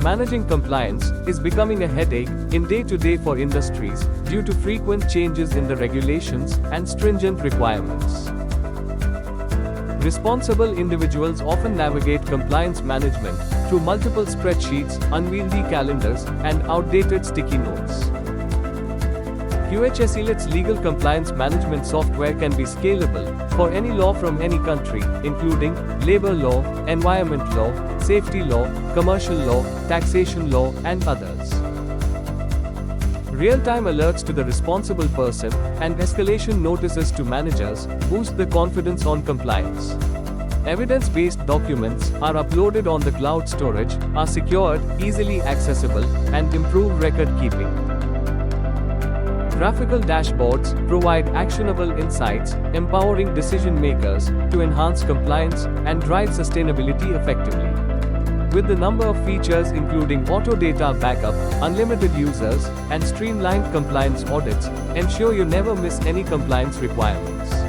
Managing compliance is becoming a headache in day-to-day for industries due to frequent changes in the regulations and stringent requirements. Responsible individuals often navigate compliance management through multiple spreadsheets, unwieldy calendars, and outdated sticky notes. QHSE's legal compliance management software can be scalable for any law from any country, including labor law, environment law, safety law, commercial law, taxation law, and others. Real-time alerts to the responsible person and escalation notices to managers boost the confidence on compliance. Evidence-based documents are uploaded on the cloud storage, are secured, easily accessible, and improve record keeping. Graphical dashboards provide actionable insights, empowering decision makers to enhance compliance and drive sustainability effectively. With the number of features including auto data backup, unlimited users, and streamlined compliance audits, ensure you never miss any compliance requirements.